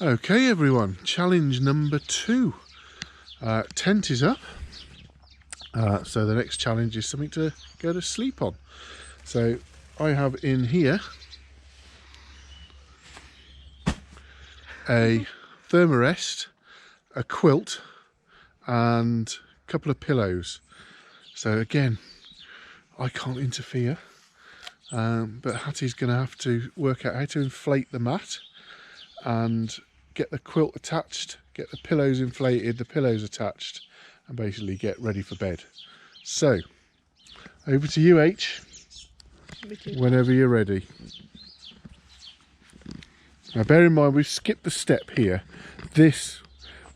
Okay everyone, challenge number 2. Tent is up, so the next challenge is something to go to sleep on. So I have in here a Thermarest, a quilt and a couple of pillows. So again, I can't interfere, but Hattie's going to have to work out how to inflate the mat and get the quilt attached, get the pillows inflated, the pillows attached, and basically get ready for bed. So, over to you, H, whenever you're ready. Now bear in mind, we've skipped the step here. This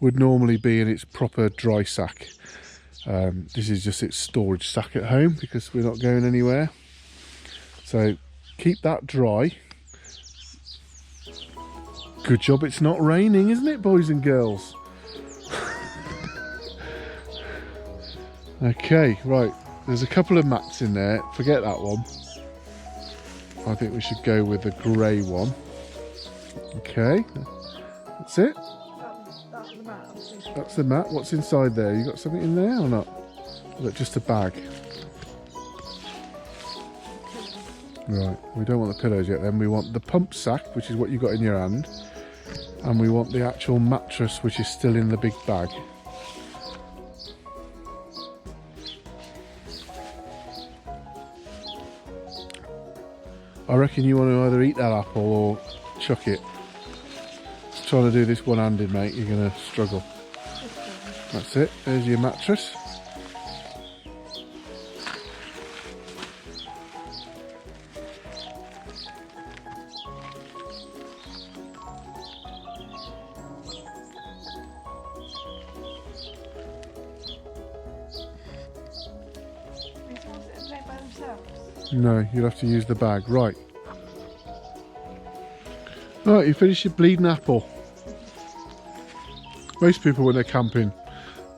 would normally be in its proper dry sack. This is just its storage sack at home because we're not going anywhere. So keep that dry. Good job it's not raining, isn't it, boys and girls? Okay, right, there's a couple of mats in there. Forget that one. I think we should go with the grey one. Okay, that's it. That's the mat. That's the mat. What's inside there? You got something in there or not? Or is it just a bag? Right, we don't want the pillows yet then. We want the pump sack, which is what you got in your hand. And we want the actual mattress, which is still in the big bag. I reckon you want to either eat that apple or chuck it. Trying to do this one-handed, mate, you're going to struggle. That's it, there's your mattress. No, you'll have to use the bag. Right. Right, you finished your bleeding apple. Most people when they're camping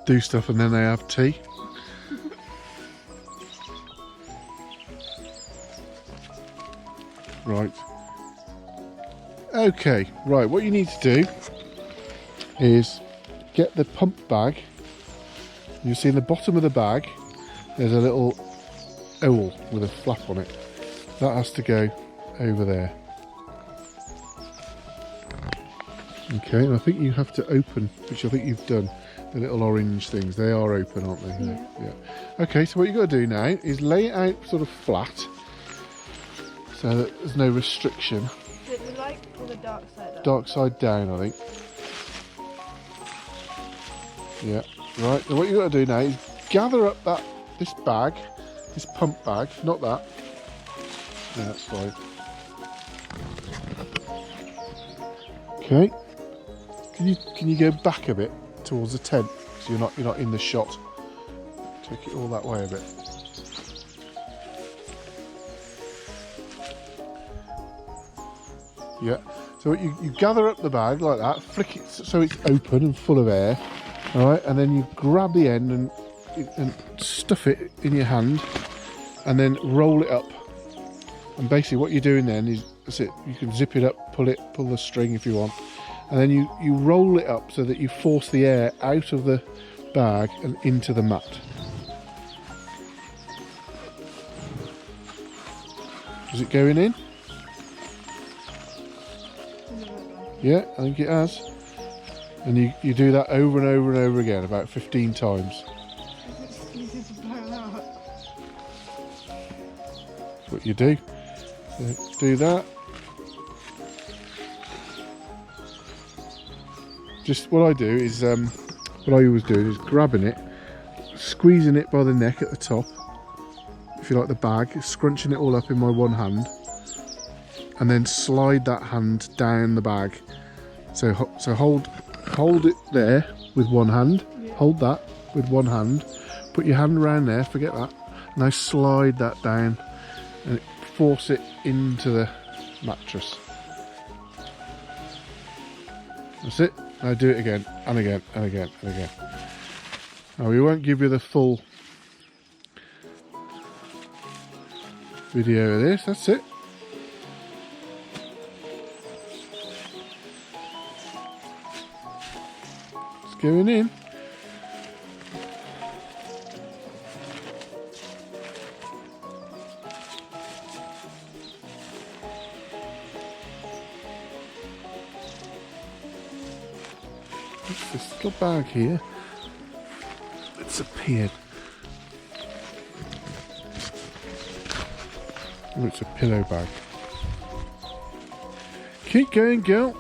do stuff and then they have tea. Right. Okay, right, what you need to do is get the pump bag. You see in the bottom of the bag there's a little owl with a flap on it. That has to go over there. Okay, and I think you have to open, which I think you've done, the little orange things. They are open, aren't they? Yeah. Okay, so what you've got to do now is lay it out sort of flat so that there's no restriction. Is it the light or the dark side up? Dark side down, I think. Yeah, right. So what you've got to do now is gather up this bag, this pump bag, not that. Yeah, that's fine. Okay. Can you go back a bit towards the tent so you're not in the shot? Take it all that way a bit. Yeah. So you gather up the bag like that, flick it so it's open and full of air. All right, and then you grab the end and stuff it in your hand, and then roll it up. And basically, what you're doing then is that's it. You can zip it up, pull the string if you want. And then you roll it up so that you force the air out of the bag and into the mat. Is it going in? Yeah, I think it has. And you do that over and over and over again, about 15 times. It's easy to blow out. That's what you do. So do that. Just what I do is, what I always do is grabbing it, squeezing it by the neck at the top, if you like the bag, scrunching it all up in my one hand, and then slide that hand down the bag. So hold it there with one hand, hold that with one hand, put your hand around there, forget that, now slide that down and force it into the mattress. That's it. Now do it again, and again, and again, and again. Now we won't give you the full video of this, that's it. going in. What's this little bag here? It's appeared. Oh, it's a pillow bag. Keep going, girl.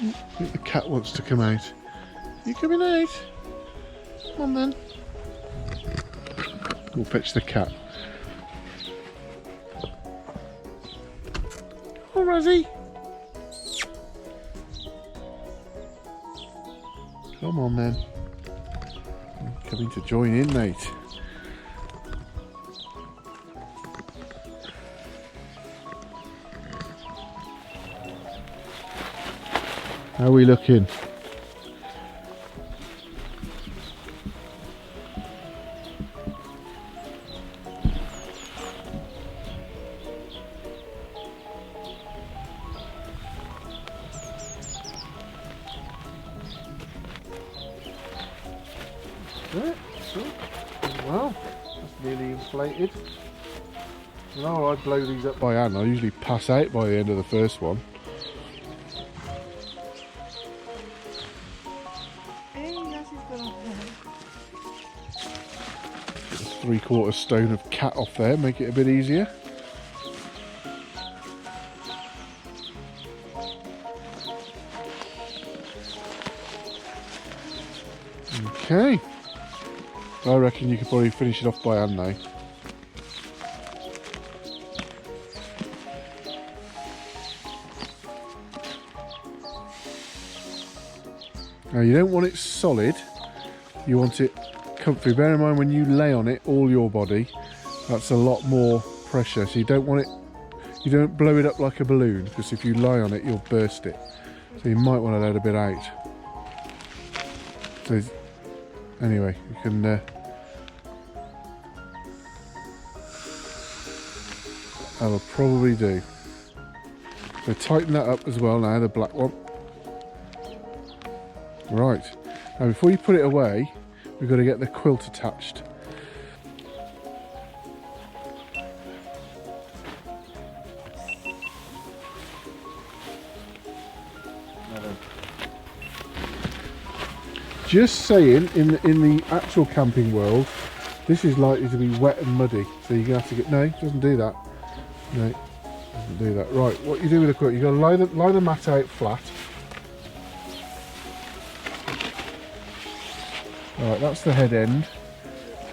I think the cat wants to come out. You coming out? Come on then. We'll fetch the cat. Oh, Razzie. Come on then. You're coming to join in, mate. How are we looking? Yeah, so, well, that's nearly inflated. No, I blow these up by hand. I usually pass out by the end of the first one. Get a 3/4 stone of cat off there, make it a bit easier. Okay. I reckon you could probably finish it off by hand now. Now you don't want it solid, you want it comfy. Bear in mind when you lay on it, all your body, that's a lot more pressure. So you don't want it, you don't blow it up like a balloon, because if you lie on it, you'll burst it. So you might want to let a bit out. So anyway, you can that'll probably do. So tighten that up as well now, the black one. Right, now before you put it away, we've got to get the quilt attached. Just saying, in the actual camping world, this is likely to be wet and muddy, so you're gonna have to get. No, it doesn't do that. No, it doesn't do that. Right, what you do with the quilt? You got to lie the mat out flat. Right, that's the head end.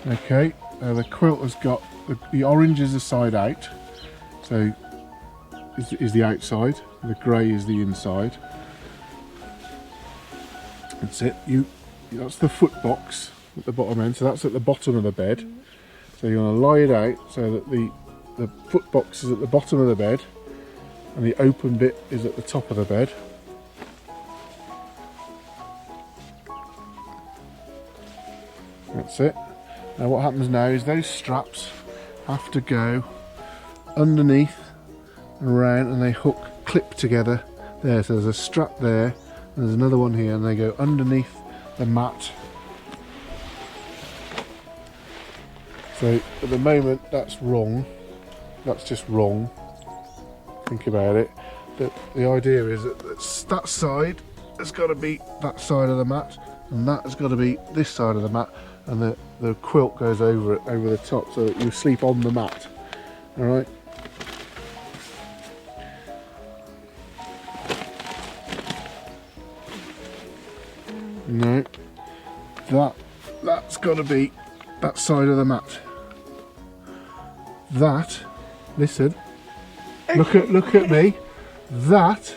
Okay, the quilt has got the orange is the side out, so is the outside. The grey is the inside. That's it. That's the foot box at the bottom end, so that's at the bottom of the bed. So you're going to lie it out so that the foot box is at the bottom of the bed and the open bit is at the top of the bed. That's it. Now what happens now is those straps have to go underneath and around, and they clip together there. So there's a strap there, and there's another one here, and they go underneath the mat. So at the moment that's wrong. That's just wrong. Think about it. The idea is that that side has got to be that side of the mat, and that has got to be this side of the mat, and the quilt goes over it, over the top, so that you sleep on the mat. All right. No, that's got to be that side of the mat. That, listen, look at me. That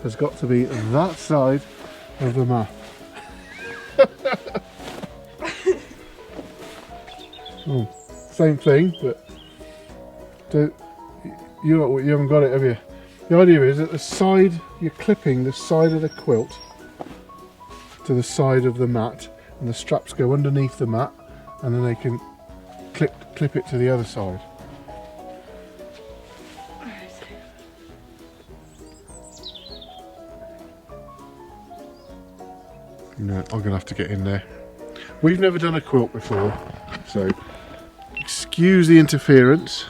has got to be that side of the mat. Oh, same thing, but You haven't got it, have you? The idea is at the side, you're clipping the side of the quilt to the side of the mat, and the straps go underneath the mat, and then they can clip it to the other side. No, I'm gonna have to get in there. We've never done a quilt before, so excuse the interference.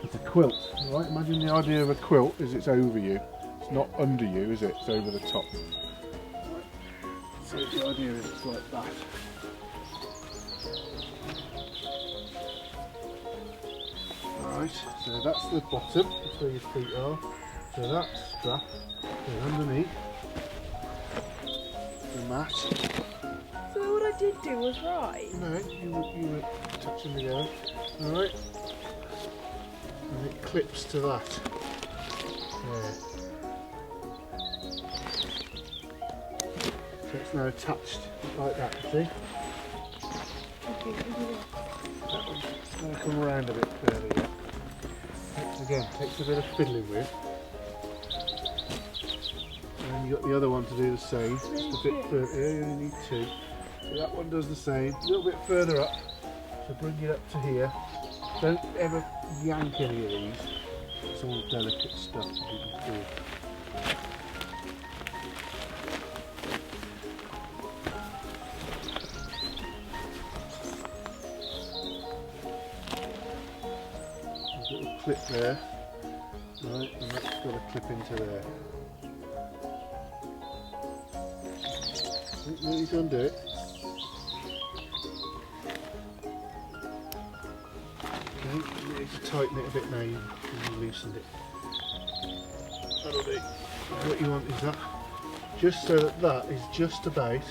It's a quilt, right? Imagine the idea of a quilt is it's over you. It's not under you, is it? It's over the top. So the idea is it's like that. Right, so that's the bottom, that's where your feet are. So that strap goes underneath the mat. So what I did do was right? No, you were touching together. Alright. And it clips to that. There. So it's now attached like that, you see? That one's going to come around a bit further yet. Takes a bit of fiddling with. And then you've got the other one to do the same. Just a bit further. Yeah, you only need two. So that one does the same. A little bit further up. So bring it up to here. Don't ever yank any of these. It's all delicate stuff that you can do. Clip there, right, and that's got to clip into there. You need to undo it. Okay, you need to tighten it a bit now you've loosened it. That'll do. What you want is that, just so that that is just about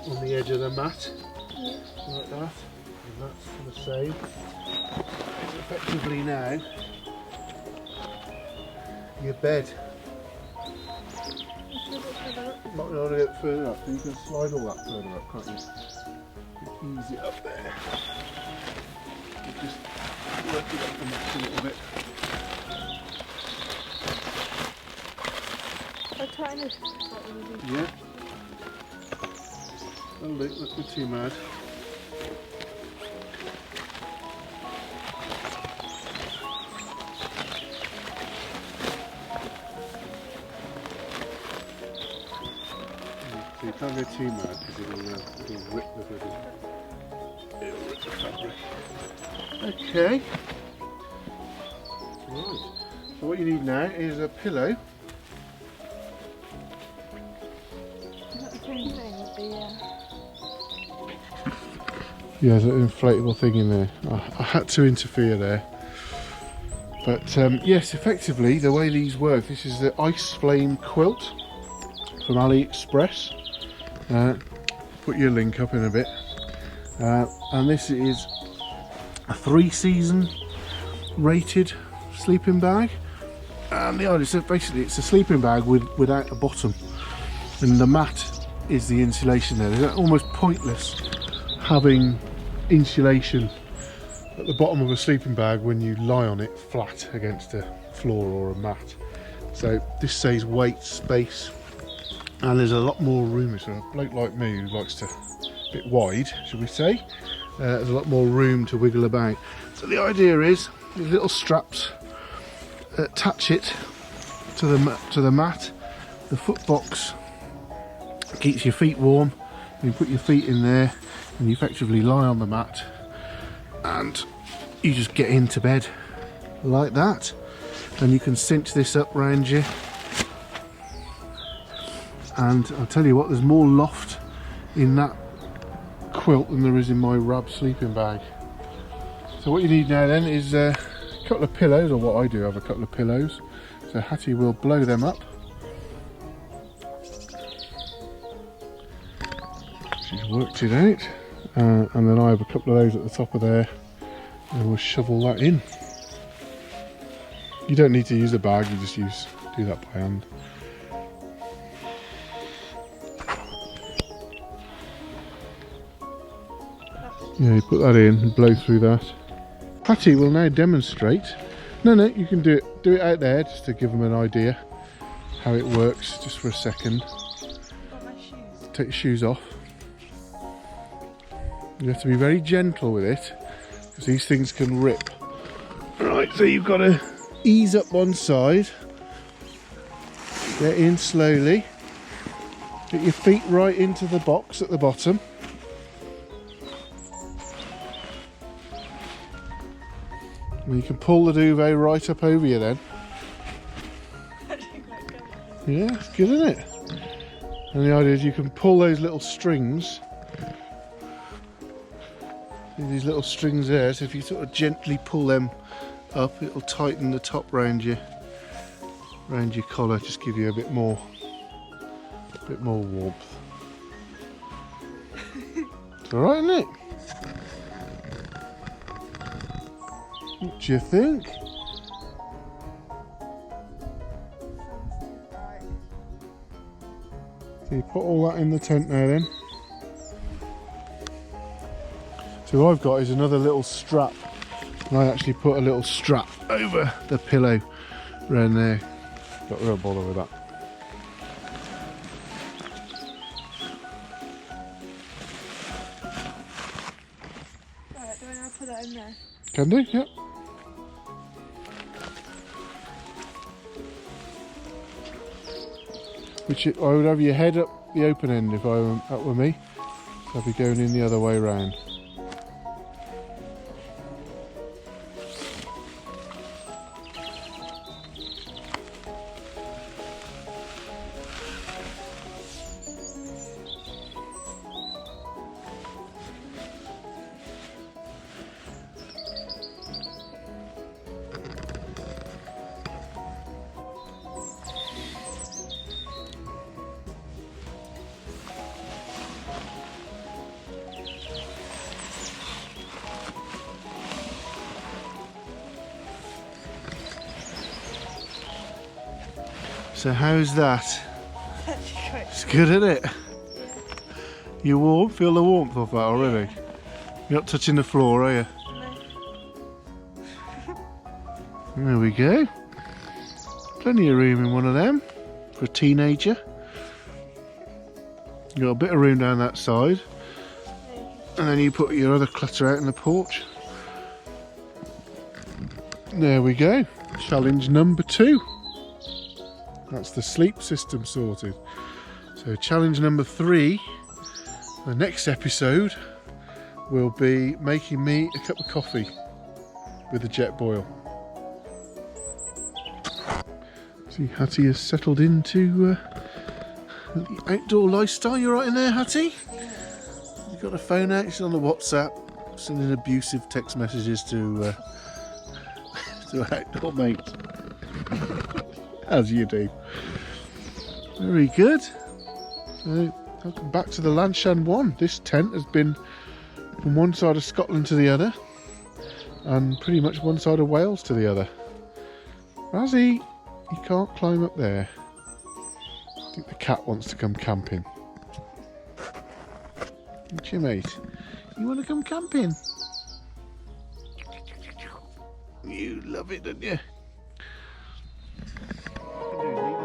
on the edge of the mat, like that, and that's the same. Effectively now your bed. Not going to get further up, so you can slide all that further up, can't you? You ease it up there. You just work it up the mat a little bit. I tighten it. Yeah. That'll do, not be too mad. You can't go too mad because it'll rip the fabric. Okay. Right. So what you need now is a pillow. Is that the same thing with the Yeah, there's an inflatable thing in there. I had to interfere there. But yes, effectively the way these work, this is the Ice Flame Quilt from AliExpress. Put your link up in a bit. And this is a 3-season rated sleeping bag. And the idea is that basically it's a sleeping bag without a bottom. And the mat is the insulation there. It's almost pointless having insulation at the bottom of a sleeping bag when you lie on it flat against a floor or a mat. So this saves weight, space, and there's a lot more room. So a bloke like me who likes to a bit wide, shall we say, there's a lot more room to wiggle about. So the idea is these little straps attach it to the mat. The foot box keeps your feet warm. You put your feet in there and you effectively lie on the mat and you just get into bed like that, and you can cinch this up round you. And I'll tell you what, there's more loft in that quilt than there is in my Rab sleeping bag. So what you need now then is a couple of pillows, or what I do, have a couple of pillows. So Hattie will blow them up. She's worked it out. And then I have a couple of those at the top of there, and we'll shovel that in. You don't need to use a bag, you just do that by hand. Yeah, you put that in and blow through that. Hattie will now demonstrate. No, you can do it out there just to give them an idea how it works, just for a second. Got my shoes. Take your shoes off. You have to be very gentle with it because these things can rip. Right, so you've got to ease up one side, get in slowly, get your feet right into the box at the bottom. And you can pull the duvet right up over you then. Yeah, it's good, isn't it? And the idea is you can pull those little strings. See these little strings there, so if you sort of gently pull them up, it'll tighten the top round your collar, just give you a bit more warmth. It's alright, isn't it? What do you think? So you put all that in the tent now then. So what I've got is another little strap. And I actually put a little strap over the pillow around there. Got real bother with that. Right, do I now put that in there? Can do, yep. Which I would have your head up the open end if that were me. So I'd be going in the other way round. So how's that? That's great. It's good, isn't it? You warm? Feel the warmth of that already? You're not touching the floor, are you? No. There we go. Plenty of room in one of them for a teenager. You got a bit of room down that side. And then you put your other clutter out in the porch. There we go. Challenge number 2. That's the sleep system sorted. So challenge number 3, the next episode, will be making me a cup of coffee with a jet boil. See, Hattie has settled into the outdoor lifestyle. You right in there, Hattie? You've got a phone out, she's on the WhatsApp, sending abusive text messages to outdoor mates. As you do. Very good. So, welcome back to the Lanshan 1. This tent has been from one side of Scotland to the other, and pretty much one side of Wales to the other. Razzie, you can't climb up there. I think the cat wants to come camping. What's your mate? You want to come camping? You love it, don't you? What I can do is leave